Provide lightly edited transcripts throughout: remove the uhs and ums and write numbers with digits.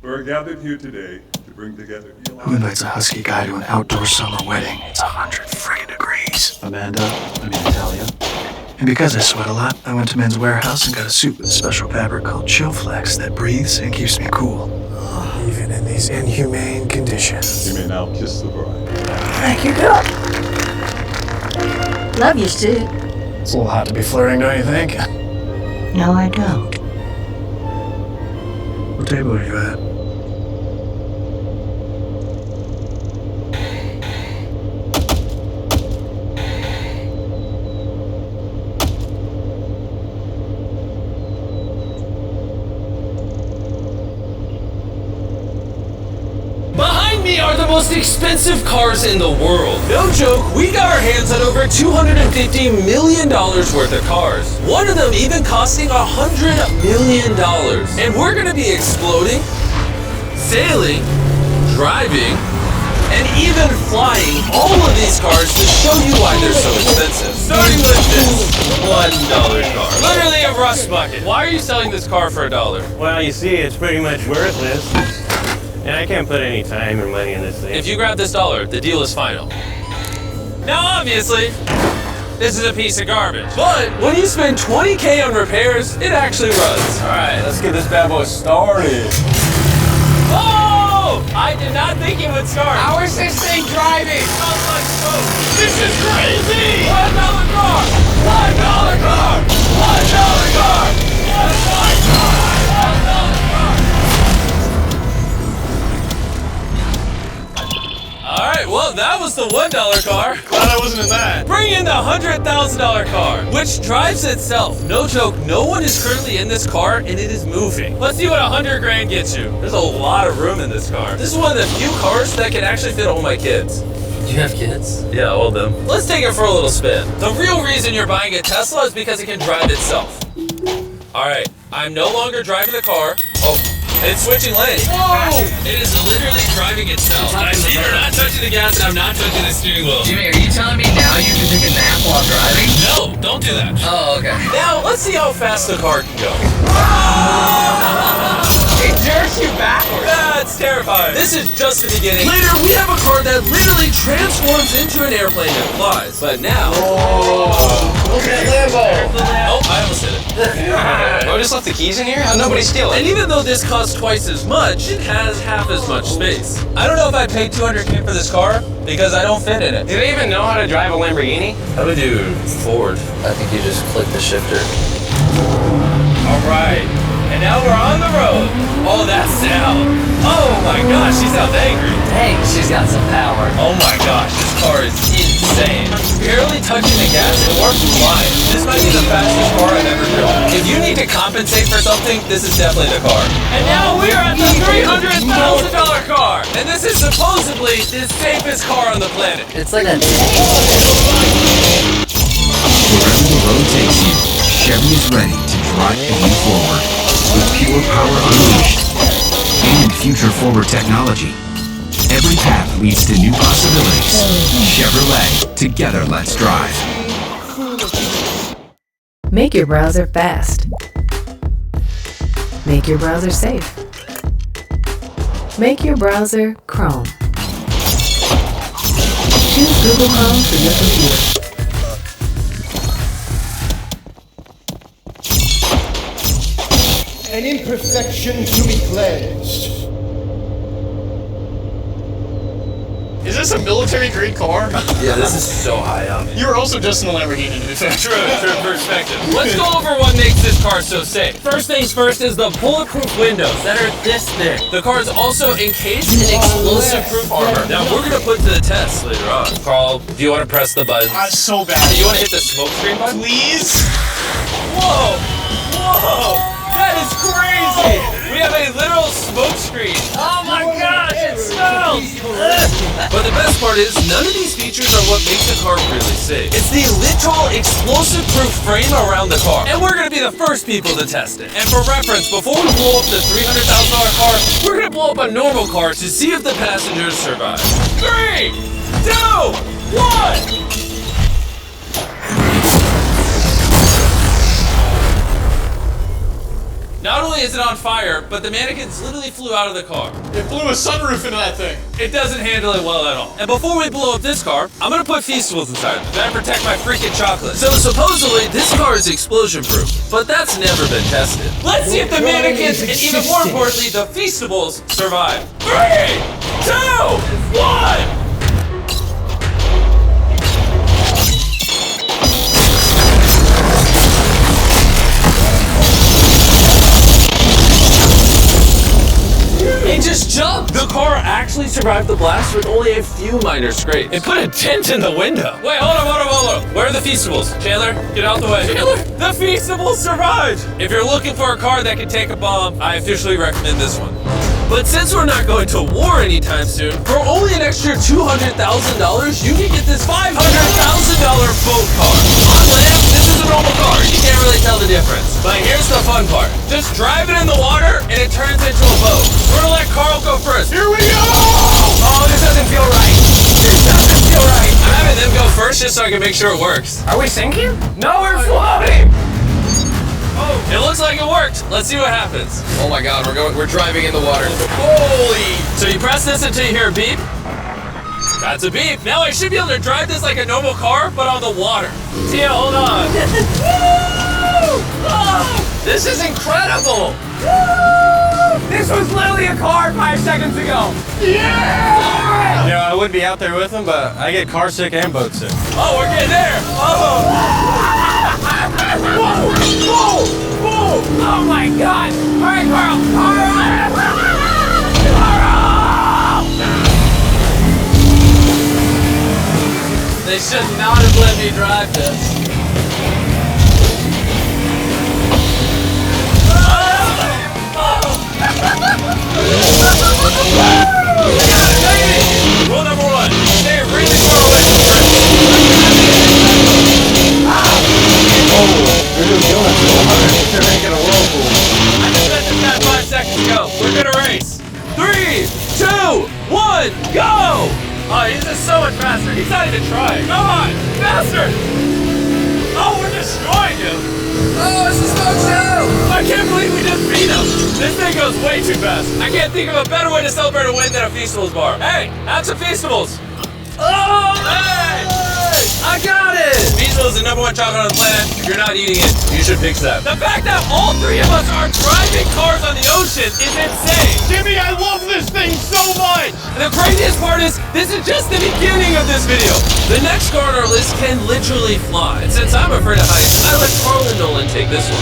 We're gathered here today to bring together... Who invites a husky guy to an outdoor summer wedding? It's 100 friggin' degrees. Natalia. And because I sweat a lot, I went to Men's Warehouse and got a suit with a special fabric called Chill Flex that breathes and keeps me cool. Even in these inhumane conditions. You may now kiss the bride. Thank you, Doc. Love your suit. It's a little hot to be flirting, don't you think? No, I don't. What table are you at? Behind me are the most expensive cars in the world. No joke, we got our hands on over $250 million worth of cars. One of them even costing $100 million. And we're gonna be exploding, sailing, driving, and even flying all of these cars to show you why they're so expensive. Starting with this $1 car. Literally a rust bucket. Why are you selling this car for $1? Well, you see, it's pretty much worthless. And I can't put any time or money in this thing. If you grab this $1, the deal is final. Now, obviously, this is a piece of garbage. But when you spend $20K on repairs, it actually runs. All right, let's get this bad boy started. Oh! I did not think it would start. How is this thing driving? Smells like smoke. This is crazy! $1 car! $1 car! $1 car! $1 car! Alright, well, that was the $1 car. Glad I wasn't in that. Bring in the $100,000 car, which drives itself. No joke, no one is currently in this car, and it is moving. Let's see what 100 grand gets you. There's a lot of room in this car. This is one of the few cars that can actually fit all my kids. You have kids? Yeah, all of them. Let's take it for a little spin. The real reason you're buying a Tesla is because it can drive itself. Alright, I'm no longer driving the car. Oh. It's switching lanes. Whoa! It is literally driving itself. I'm either not touching the gas and I'm not touching the steering wheel. Jimmy, are you telling me now you can take a nap while driving? No, don't do that. Oh, okay. Now, let's see how fast the car can go. It jerks you backwards. That's terrifying. This is just the beginning. Later, we have a car that literally transforms into an airplane and flies. But now... Look at Lambo. Oh, I almost hit it. Oh, just left the keys in here? How'd nobody steal it? And even though this costs twice as much, it has half as much space. I don't know if I paid $200K for this car because I don't fit in it. Do they even know how to drive a Lamborghini? How do we do forward? I think you just click the shifter. All right. And now we're on the road. Oh, that sound. Oh my gosh, she sounds angry. Dang, she's got some power. Oh my gosh, this car is insane. Barely touching the gas and we're flying. This might be the fastest car I've ever driven. If you need to compensate for something, this is definitely the car. And now we're at the $300,000 car. And this is supposedly the safest car on the planet. It's like a... Wherever the road takes you, Chevy is ready to drive you forward. With pure power unleashed and future-forward technology, every path leads to new possibilities. Chevrolet, together let's drive. Make your browser fast. Make your browser safe. Make your browser Chrome. Choose Google Chrome for your computer. An imperfection to be cleansed. Is this a military-grade car? Yeah, this is so high up. You were also just in a Lamborghini, to be fair. True perspective. Let's go over what makes this car so safe. First things first is the bulletproof windows that are this thick. The car is also encased in explosive-proof armor. Now we're gonna put to the test later on. Carl, do you want to press the buttons? So bad. Do you want to hit the smoke screen button? Please? Whoa! Whoa! That is crazy! We have a literal smoke screen. Oh my gosh, it smells! But the best part is, none of these features are what makes the car really safe. It's the literal explosive-proof frame around the car. And we're gonna be the first people to test it. And for reference, before we blow up the $300,000 car, we're gonna blow up a normal car to see if the passengers survive. 3, 2, 1! Not only is it on fire, but the mannequins literally flew out of the car. It blew a sunroof into that thing. It doesn't handle it well at all. And before we blow up this car, I'm gonna put Feastables inside. Then protect my freaking chocolate. So supposedly, this car is explosion proof, but that's never been tested. Let's see if the mannequins, and even more importantly, the Feastables, survive. 3, 2, 1! It just jumped! The car actually survived the blast with only a few minor scrapes. It put a dent in the window. Wait, hold on. Where are the Feastables? Chandler, get out the way. Chandler, the Feastables survived! If you're looking for a car that can take a bomb, I officially recommend this one. But since we're not going to war anytime soon, for only an extra $200,000, you can get this $500,000 boat car. On land, this is a normal car. You can't really tell the difference. But here's the fun part. Just drive it in the water, and it turns into a boat. We're gonna let Carl go first. Here we go! Oh, this doesn't feel right. This doesn't feel right. I'm having them go first just so I can make sure it works. Are we sinking? No, we're floating! It looks like it worked. Let's see what happens. Oh my god, we're driving in the water. Holy! So you press this until you hear a beep. That's a beep. Now I should be able to drive this like a normal car, but on the water. Tia, hold on. Oh, this is incredible. This was literally a car 5 seconds ago. Yeah! You know, I would be out there with them, but I get car sick and boat sick. Oh, we're getting there. Oh! Whoa! Whoa! Whoa! Oh my god! All right, Carl! Carl! They should not have let me drive this. Rule number 1, stay really far away from the bridge. You're making a whirlpool. I just said this guy 5 seconds ago. We're gonna race. 3, 2, 1, go! Oh, he's just so much faster. He's not even trying. Come on, faster! Oh, we're destroying him. Oh, this is so chill. I can't believe we just beat him. This thing goes way too fast. I can't think of a better way to celebrate a win than a Feastables bar. Hey, have some Feastables. Oh, hey! I got it! Feastables is the #1 chocolate on the planet. If you're not eating it, you should fix that. The fact that all 3 of us are driving cars on the ocean is insane. Jimmy, I love this thing so much! The craziest part is, this is just the beginning of this video. The next car on our list can literally fly. And since I'm afraid of heights, I let Carl and Nolan take this one.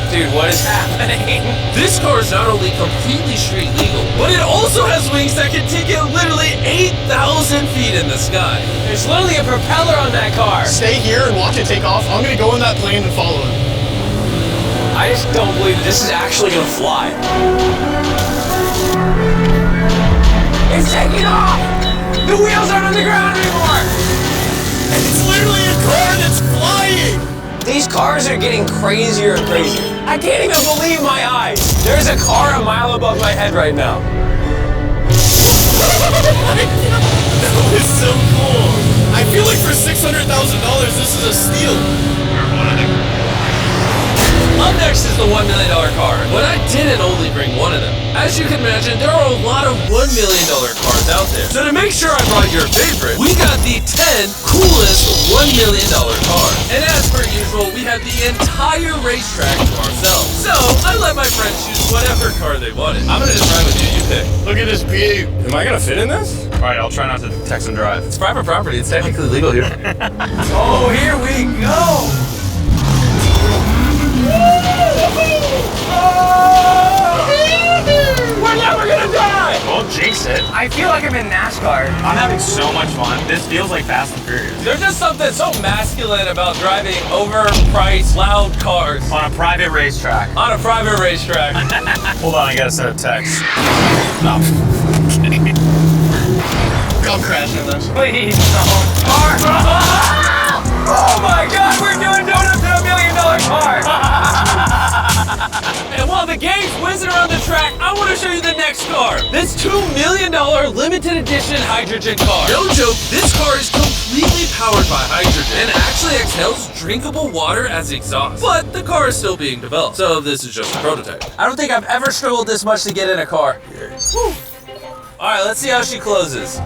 Dude, what is happening? This car is not only completely street legal, but it also has wings that can take it literally 8,000 feet in the sky. There's literally a propeller on that car. Stay here and watch it take off. I'm gonna go in that plane and follow him. I just don't believe this is actually gonna fly. It's taking off! The wheels aren't on the ground anymore! It's literally a car that's flying! These cars are getting crazier and crazier. I can't even believe my eyes. There's a car a mile above my head right now. That was so cool. I feel like for $600,000, this is a steal. Up next is the $1 million car, but I didn't only bring one of them. As you can imagine, there are a lot of $1 million cars out there. So to make sure I brought your favorite, we got the 10 coolest $1 million cars. And as per usual, we have the entire racetrack to ourselves. So I let my friends choose whatever car they wanted. I'm gonna just ride with you, you pick. Look at this view. Am I gonna fit in this? All right, I'll try not to text and drive. It's private property, it's technically legal here. Oh, here we go! We're never gonna die! Don't jinx it. I feel like I'm in NASCAR. I'm having so much fun. This feels like Fast and Furious. There's just something so masculine about driving overpriced, loud cars On a private racetrack. on a private racetrack. Hold on, I gotta send a text. I'm crashing this. Please, no. Oh my god, we're doing donuts in $1 million car! And while the game's whizzing around the track, I want to show you the next car. This $2 million limited edition hydrogen car. No joke, this car is completely completely powered by hydrogen and actually exhales drinkable water as exhaust. But the car is still being developed, so this is just a prototype. I don't think I've ever struggled this much to get in a car. Whew. All right, let's see how she closes.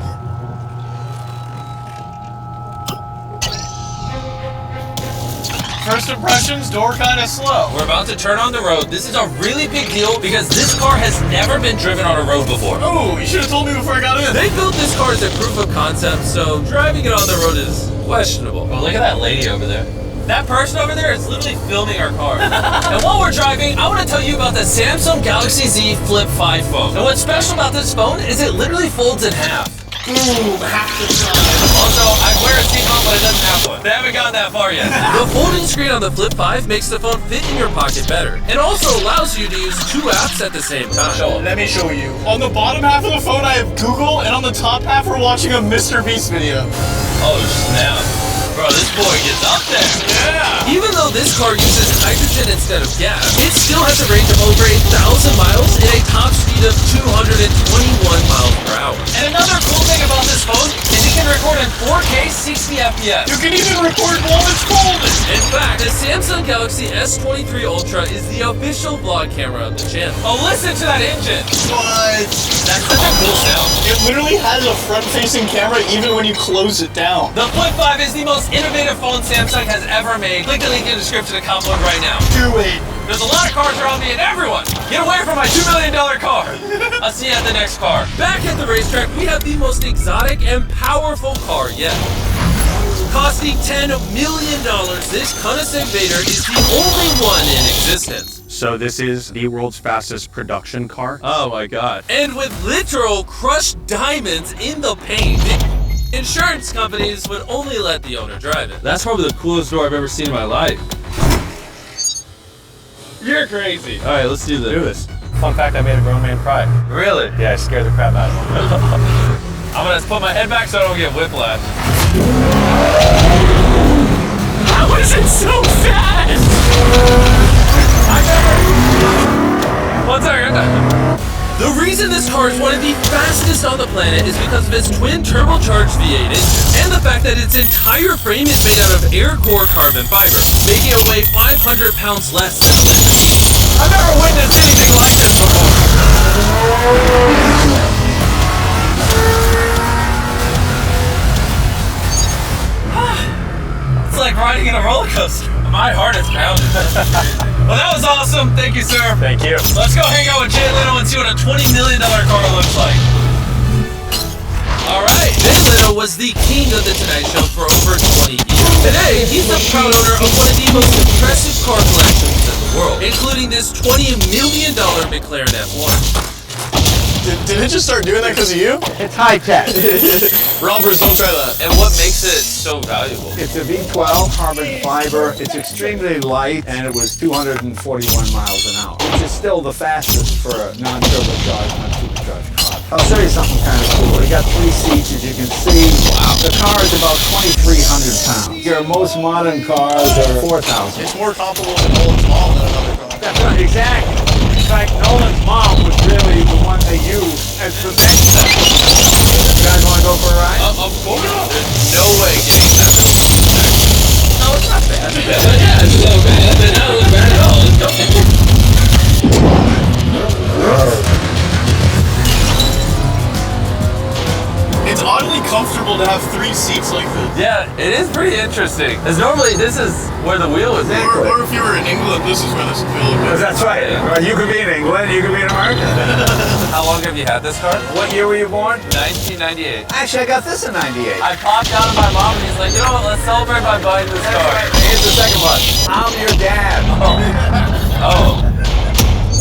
First impressions, door kind of slow. We're about to turn on the road. This is a really big deal because this car has never been driven on a road before. Oh, you should have told me before I got in. They built this car as a proof of concept, so driving it on the road is questionable. Oh, look at that lady over there. That person over there is literally filming our car. And while we're driving, I want to tell you about the Samsung Galaxy Z Flip 5 phone. And what's special about this phone is it literally folds in half. Ooh, half the time. Also, I wear a seatbelt, but it doesn't have one. They haven't gone that far yet. The folding screen on the Flip 5 makes the phone fit in your pocket better. It also allows you to use 2 apps at the same time. Let me show you. On the bottom half of the phone, I have Google, and on the top half, we're watching a Mr. Beast video. Oh, snap. Bro, this boy gets up there. Yeah. Even though this car uses hydrogen instead of gas, it still has a range of over 1,000 miles and a top speed of 221 miles per hour. And another cool thing about this phone is it can record in 4K 60 FPS. You can even record while it's folded. In fact, the Samsung Galaxy S23 Ultra is the official vlog camera of the channel. Oh, listen to that engine. What? That's such a cool sound. It literally has a front-facing camera even when you close it down. The Flip 5 is the most innovative phone Samsung has ever made. Click the link in the description to cop one right now. Do it. There's a lot of cars around me and everyone, get away from my $2 million car. I'll see you at the next car. Back at the racetrack, we have the most exotic and powerful car yet. Costing $10 million, this Koenigsegg Vader is the only one in existence. So this is the world's fastest production car? Oh my god. And with literal crushed diamonds in the paint. Insurance companies would only let the owner drive it. That's probably the coolest door I've ever seen in my life. You're crazy. All right, let's do this. Fun fact, I made a grown man cry. Really? Yeah, I scared the crap out of him. I'm gonna put my head back so I don't get whiplash. How is it so fast? One second. The reason this car is one of the fastest on the planet is because of its twin turbocharged V8 engine and the fact that its entire frame is made out of air-core carbon fiber, making it weigh 500 pounds less than a Lamborghini. I've never witnessed anything like this before. It's like riding in a roller coaster. My heart is pounding. Well, that was awesome. Thank you, sir. Thank you. Let's go hang out with Jay Leno and see what a $20 million car looks like. All right, Jay Leno was the king of the Tonight Show for over 20 years. Today, he's the proud owner of one of the most impressive car collections in the world, including this $20 million McLaren F1. Did it just start doing that because of you? It's high tech. Rompers, don't try that. And what makes it so valuable? It's a V12 carbon fiber. It's extremely light, and it was 241 miles an hour, which is still the fastest for a non-turbocharged, non-supercharged car. I'll show you something kind of cool. We got 3 seats, as you can see. Wow. The car is about 2,300 pounds. Your most modern cars are 4,000. It's more comparable to Nolan's mom than another car. That's right, exactly. In fact, Nolan's mom was really the one they used as the next step. You guys want to go for a ride? Of course. There's no way getting that. No, it's not bad. Yeah, it's so bad. But not really bad at all. Let's go. It's oddly comfortable to have 3 seats like this. Yeah, it is pretty interesting. Because normally this is where the wheel is. Or if you were in England, this is where this wheel would be. That's right. Well, you could be in England, you could be in America. How long have you had this car? What year were you born? 1998. Actually, I got this in 98. I popped out of my mom and he's like, you know what, let's celebrate by buying this car. Right. Here's the second one. I'm your dad. Oh.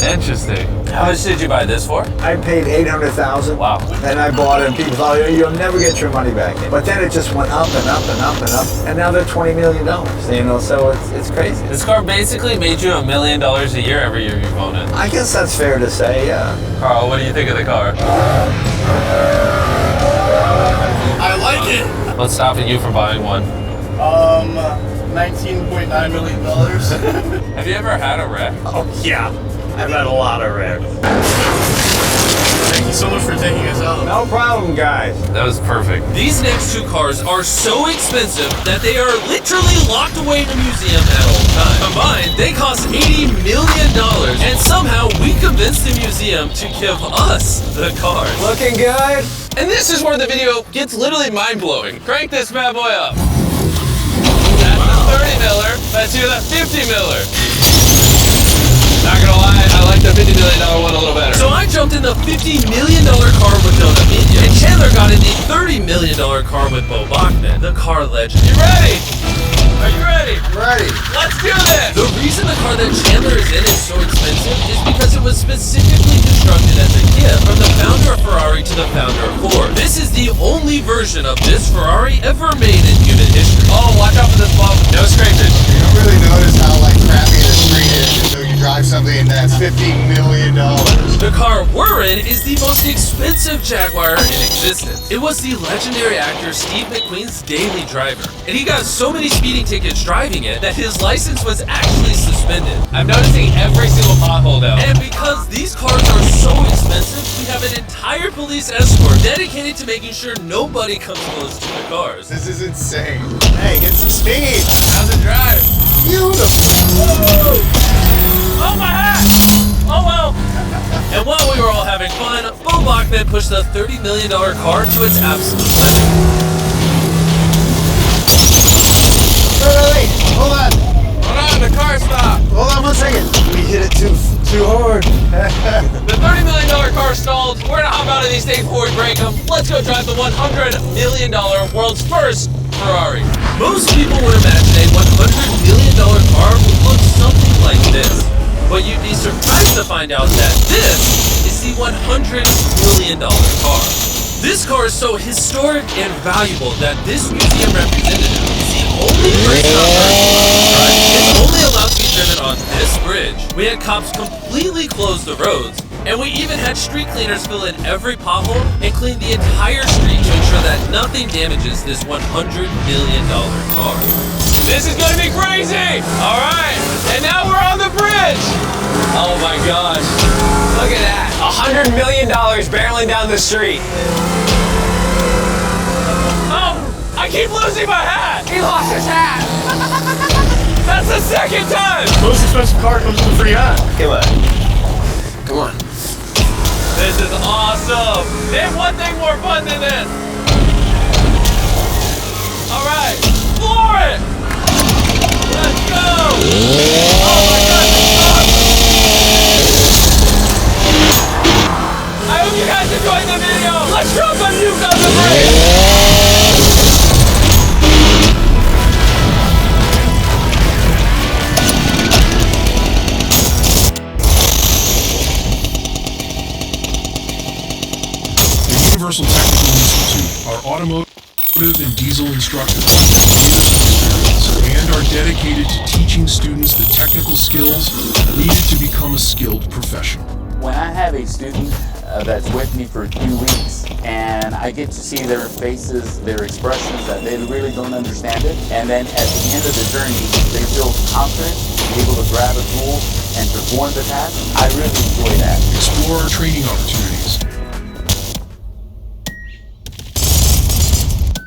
Interesting. How much did you buy this for? I paid $800,000. Wow. Then I bought it, and people thought, you'll never get your money back. But then it just went up and up and up and up, and now they're $20 million. You know, so it's crazy. This car basically made you $1 million a year every year you've owned it. I guess that's fair to say, yeah. Carl, what do you think of the car? I like it. What's stopping you from buying one? $19.9 million. Have you ever had a wreck? Oh, yeah. I've had a lot of wrecks. Thank you so much for taking us out. No problem, guys. That was perfect. These next two cars are so expensive that they are literally locked away in a museum at all times. Combined, they cost $80 million, and somehow we convinced the museum to give us the cars. Looking good. And this is where the video gets literally mind-blowing. Crank this bad boy up. That's the 30 miller. Let's do the 50 miller. Not gonna lie, I like the $50 million one a little better. So I jumped in the $50 million car with Nona Minion, and Chandler got in the $30 million car with Bo Bachman, the car legend. You ready? Are you ready? Ready. Let's do this! The reason the car that Chandler is in is so expensive is because it was specifically constructed as a gift from the founder of Ferrari to the founder of Ford. This is the only version of this Ferrari ever made in human history. Oh, watch out for this bump. No scrapage. You don't really notice how crappy the street is until you drive something that's $50 million. The car we're in is the most expensive Jaguar in existence. It was the legendary actor Steve McQueen's daily driver, and he got so many speeding tickets driving it that his license was actually suspended. I'm noticing every single pothole though. And because these cars are so expensive, we have an entire police escort dedicated to making sure nobody comes close to the cars. This is insane. Hey, get some speed. How's it drive? Beautiful. Oh, my hat! Oh well. And while we were all having fun, Bo Bachman pushed the $30 million car to its absolute limit. Wait, hold on. Hold on, the car stopped. Hold on 1 second. We hit it too hard. The $30 million car stalled. We're gonna hop out of these things before we break them. Let's go drive the $100 million world's first Ferrari. Most people would imagine a $100 million car would look something like this. But you'd be surprised to find out that this is the $100 million car. This car is so historic and valuable that this museum representative is the only person on Earth to drive. It's only allowed to be driven on this bridge. We had cops completely close the roads, and we even had street cleaners fill in every pothole and clean the entire street to ensure that nothing damages this $100 million car. This is gonna be crazy! Alright, and now we're on the bridge! Oh my gosh, look at that! $100 million barreling down the street. Oh, I keep losing my hat! He lost his hat. That's the second time! Most expensive car comes with a free hat. Come on. Come on. This is awesome! Name one thing more fun than this! Alright, floor it! Let's go! Oh my god, this sucks! I hope you guys enjoyed the video! Let's drop a nuke on the bridge! Universal Technical Institute are automotive and diesel instructors and are dedicated to teaching students the technical skills needed to become a skilled professional. When I have a student that's with me for a few weeks and I get to see their faces, their expressions that they really don't understand it, and then at the end of the journey they feel confident to be able to grab a tool and perform the task, I really enjoy that. Explore our training opportunities.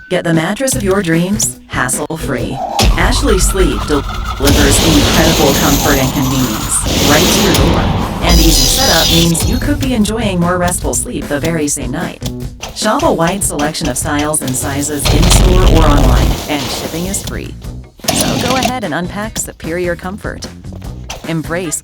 Get the mattress of your dreams, hassle-free. Ashley Sleep delivers incredible comfort and convenience right to your door. And easy setup means you could be enjoying more restful sleep the very same night. Shop a wide selection of styles and sizes in-store or online, and shipping is free. So go ahead and unpack superior comfort. Embrace